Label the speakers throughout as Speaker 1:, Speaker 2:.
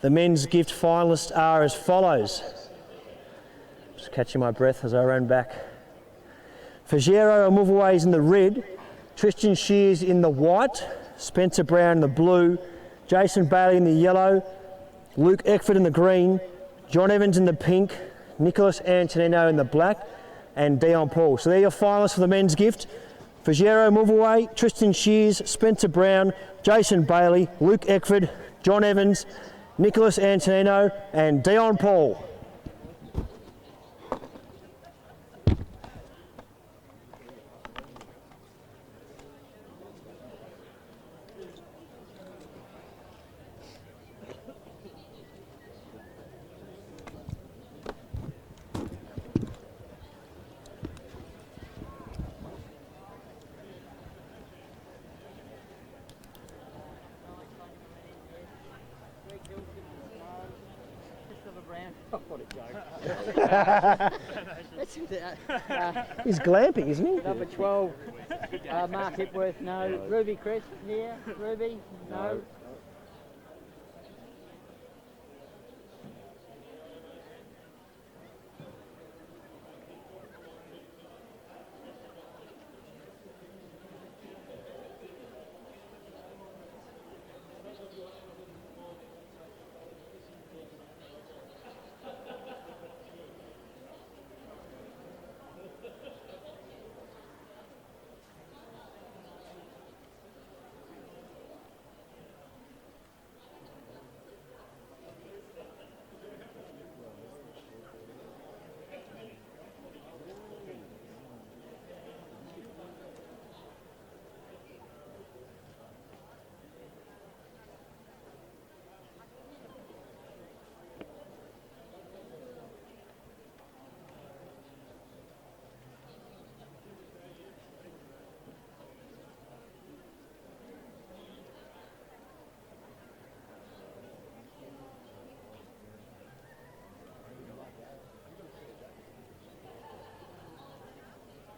Speaker 1: The men's gift finalists are as follows. Just catching my breath as I ran back. Fajero Amuvaways in the red, Tristan Shears in the white, Spencer Brown in the blue, Jason Bailey in the yellow, Luke Eckford in the green, John Evans in the pink, Nicholas Antonino in the black, and Dion Paul. So they're your finalists for the men's gift. Fajero Amuvaways, Tristan Shears, Spencer Brown, Jason Bailey, Luke Eckford, John Evans, Nicholas Antonino, and Dion Paul. He's glamping, isn't he?
Speaker 2: Number 12, Mark Hipworth, no. Ruby Chris, here. Ruby, no.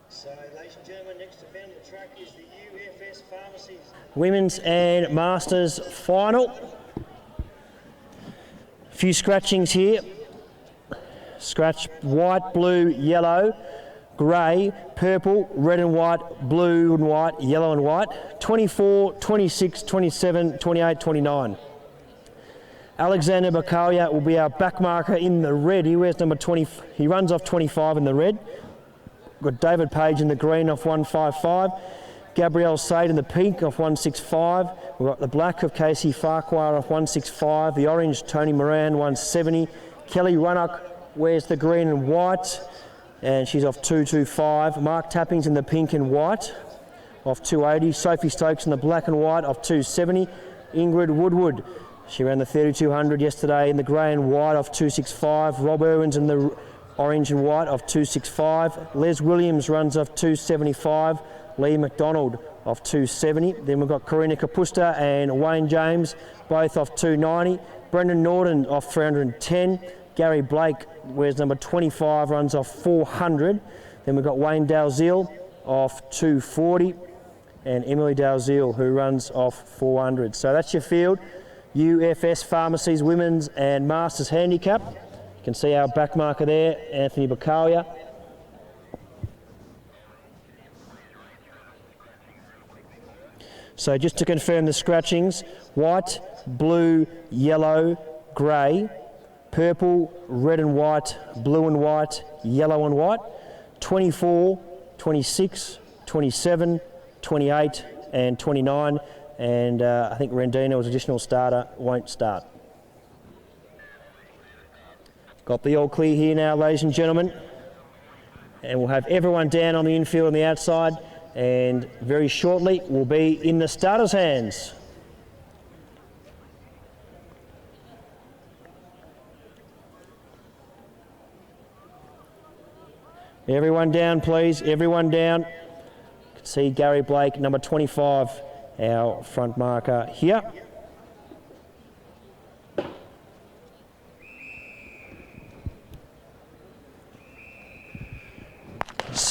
Speaker 1: So, ladies and gentlemen, next event on the track is the UFS Pharmacies Women's and Masters Final. A few scratchings here. Scratch white, blue, yellow, grey, purple, red and white, blue and white, yellow and white. 24, 26, 27, 28, 29. Alexander Bakalia will be our back marker in the red. He wears number 20. He runs off 25 in the red. We've got David Page in the green off 155. Gabrielle Sade in the pink off 165. We've got the black of Casey Farquhar off 165. The orange, Tony Moran, 170. Kelly Runnock wears the green and white, and she's off 225. Mark Tappings in the pink and white off 280. Sophie Stokes in the black and white off 270. Ingrid Woodward, she ran the 3200 yesterday in the grey and white off 265. Rob Irwins in the orange and white off 265. Les Williams runs off 275. Lee McDonald off 270. Then we've got Karina Kapusta and Wayne James, both off 290. Brendan Norton off 310. Gary Blake wears number 25, runs off 400. Then we've got Wayne Dalziel off 240. And Emily Dalziel, who runs off 400. So that's your field. UFS Pharmacies Women's and Masters Handicap. You can see our back marker there, Anthony Bakalia. So just to confirm the scratchings, white, blue, yellow, grey, purple, red and white, blue and white, yellow and white, 24, 26, 27, 28 and 29, and I think Rendino as additional starter won't start. Got the all clear here now, ladies and gentlemen, and we'll have everyone down on the infield and the outside, and very shortly we'll be in the starters' hands. Everyone down, please, everyone down. You can see Gary Blake, number 25, our front marker here.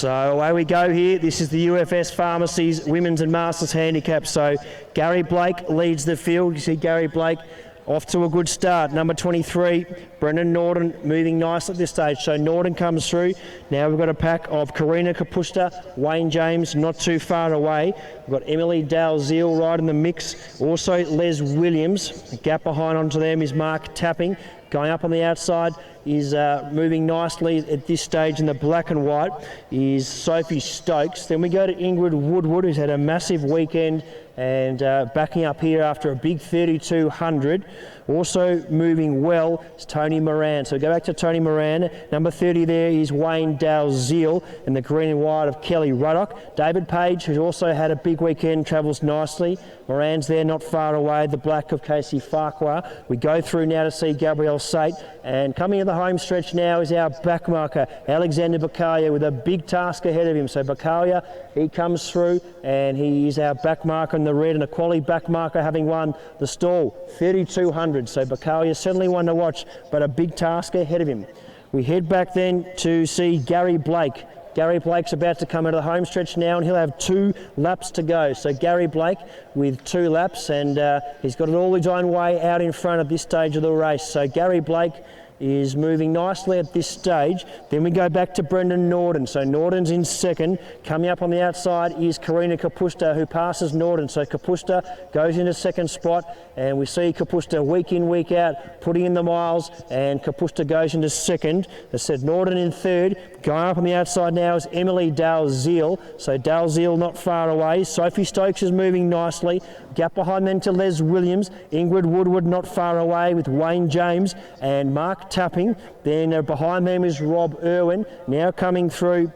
Speaker 1: So away we go here. This is the UFS Pharmacies Women's and Masters Handicap. So Gary Blake leads the field. You see Gary Blake off to a good start. Number 23, Brendan Norton, moving nice at this stage. So Norton comes through. Now we've got a pack of Karina Kapusta, Wayne James, not too far away. We've got Emily Dalziel right in the mix. Also Les Williams. A gap behind onto them is Mark Tapping. Going up on the outside is moving nicely at this stage in the black and white is Sophie Stokes. Then we go to Ingrid Woodward, who's had a massive weekend and backing up here after a big 3200. Also moving well is Tony Moran. So go back to Tony Moran. Number 30 there is Wayne Dalziel and the green and white of Kelly Ruddock. David Page, who's also had a big weekend, travels nicely. Moran's there not far away, the black of Casey Farquhar. We go through now to see Gabrielle Sate, and coming to the home stretch now is our back marker, Alexander Bakalia, with a big task ahead of him. So Bakalia, he comes through and he is our back marker in the red, and a quality back marker having won the stall, 3200. So Bakalia certainly one to watch, but a big task ahead of him. We head back then to see Gary Blake. Gary Blake's about to come into the home stretch now, and he'll have 2 laps to go. So Gary Blake with 2 laps, and he's got it all his own way out in front at this stage of the race. So Gary Blake is moving nicely at this stage. Then we go back to Brendan Norton. So Norton's in second. Coming up on the outside is Karina Kapusta, who passes Norton. So Kapusta goes into second spot, and we see Kapusta week in, week out, putting in the miles, and Kapusta goes into second. As I said, Norton in third. Going up on the outside now is Emily Dalziel. So Dalziel not far away. Sophie Stokes is moving nicely. Gap behind then to Les Williams. Ingrid Woodward not far away with Wayne James and Mark Tapping. Then behind them is Rob Irwin. Now coming through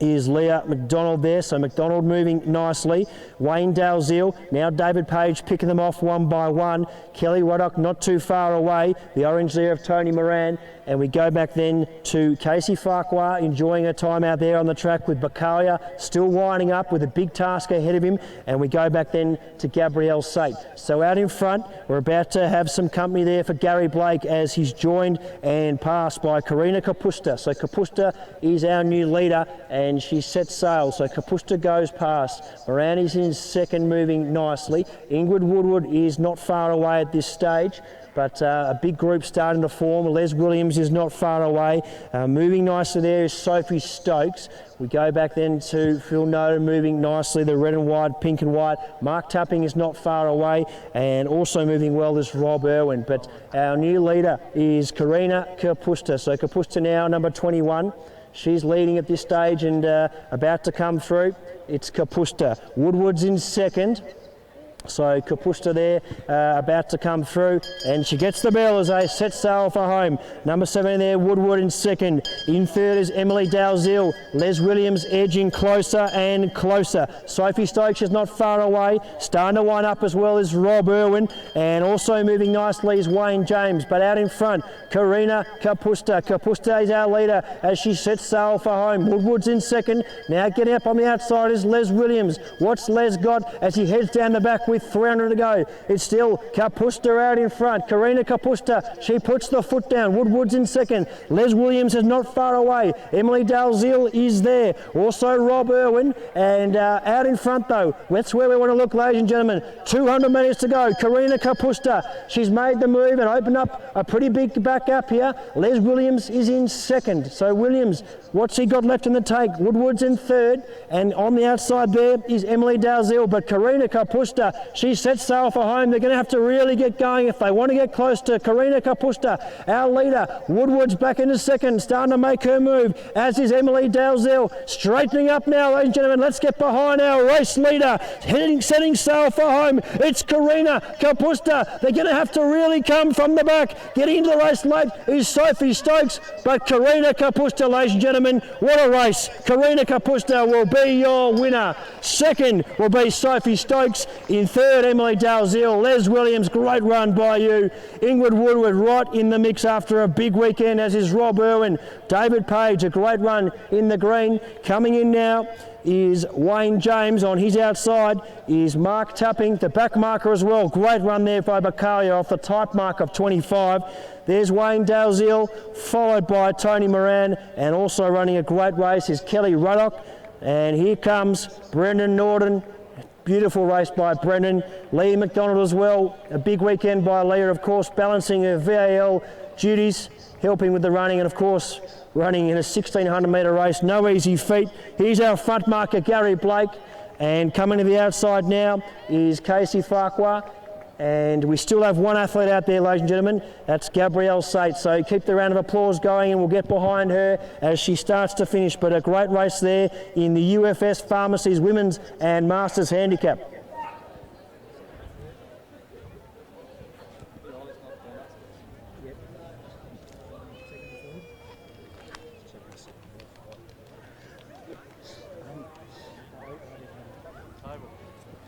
Speaker 1: is Leah McDonald there, so McDonald moving nicely. Wayne Dalziel, now David Page picking them off one by one. Kelly Ruddock not too far away, the orange there of Tony Moran. And we go back then to Casey Farquhar enjoying her time out there on the track with Bakalia still winding up with a big task ahead of him. And we go back then to Gabrielle Sate. So out in front, we're about to have some company there for Gary Blake as he's joined and passed by Karina Kapusta. So Kapusta is our new leader, and she sets sail. So Kapusta goes past. Moran is in second, moving nicely. Ingrid Woodward is not far away at this stage, but a big group starting to form. Les Williams is not far away. Moving nicely there is Sophie Stokes. We go back then to Phil Noda moving nicely, the red and white, pink and white. Mark Tapping is not far away, and also moving well is Rob Irwin. But our new leader is Karina Kapusta. So Kapusta now, number 21. She's leading at this stage and about to come through. It's Kapusta. Woodward's in second. So Kapusta there about to come through, and she gets the bell as they set sail for home. Number 7 there, Woodward in second. In third is Emily Dalziel. Les Williams edging closer and closer. Sophie Stokes is not far away. Starting to wind up as well as Rob Irwin, and also moving nicely is Wayne James. But out in front, Karina Kapusta. Kapusta is our leader as she sets sail for home. Woodward's in second. Now getting up on the outside is Les Williams. What's Les got as he heads down the back with 300 to go? It's still Kapusta out in front. Karina Kapusta, she puts the foot down. Woodward's in second. Les Williams is not far away. Emily Dalziel is there. Also Rob Irwin, and out in front though, that's where we want to look, ladies and gentlemen. 200 metres to go. Karina Kapusta, she's made the move and opened up a pretty big back up here. Les Williams is in second. So Williams, what's he got left in the take? Woodward's in third, and on the outside there is Emily Dalziel, but Karina Kapusta, she sets sail for home. They're going to have to really get going if they want to get close to Karina Kapusta, our leader. Woodward's back into second, starting to make her move, as is Emily Dalziel. Straightening up now, ladies and gentlemen. Let's get behind our race leader, setting sail for home. It's Karina Kapusta. They're going to have to really come from the back. Getting into the race late is Sophie Stokes, but Karina Kapusta, ladies and gentlemen, what a race. Karina Kapusta will be your winner. Second will be Sophie Stokes. In In third, Emily Dalziel. Les Williams, great run by you. Ingrid Woodward right in the mix after a big weekend, as is Rob Irwin. David Page, a great run in the green. Coming in now is Wayne James. On his outside is Mark Tapping, the back marker as well. Great run there by Baccalia off the type mark of 25. There's Wayne Dalziel, followed by Tony Moran, and also running a great race is Kelly Ruddock. And here comes Brendan Norton. Beautiful race by Brendan. Leah McDonald as well. A big weekend by Leah, of course, balancing her VAL duties, helping with the running, and of course running in a 1600 metre race. No easy feat. Here's our front marker, Gary Blake. And coming to the outside now is Casey Farquhar. And we still have one athlete out there, ladies and gentlemen. That's Gabrielle Sate. So keep the round of applause going, and we'll get behind her as she starts to finish. But a great race there in the UFS Pharmacies Women's and Masters Handicap.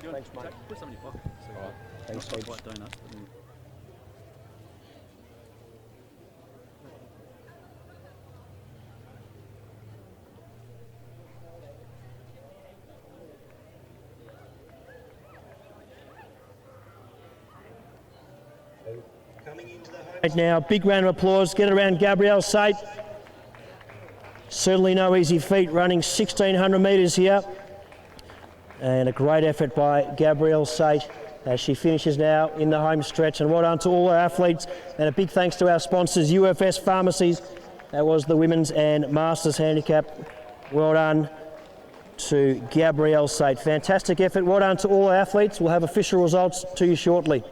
Speaker 1: Thanks, mate.
Speaker 3: Put some in your pocket.
Speaker 1: Right. Thanks, Steve.
Speaker 3: Like donuts.
Speaker 1: Now, big round of applause. Get around Gabrielle Sate. Certainly no easy feat, running 1600 metres here. And a great effort by Gabrielle Sate as she finishes now in the home stretch. And well done to all our athletes, and a big thanks to our sponsors, UFS Pharmacies. That was the Women's and Masters Handicap. Well done to Gabrielle Sate. Fantastic effort. Well done to all our athletes. We'll have official results to you shortly.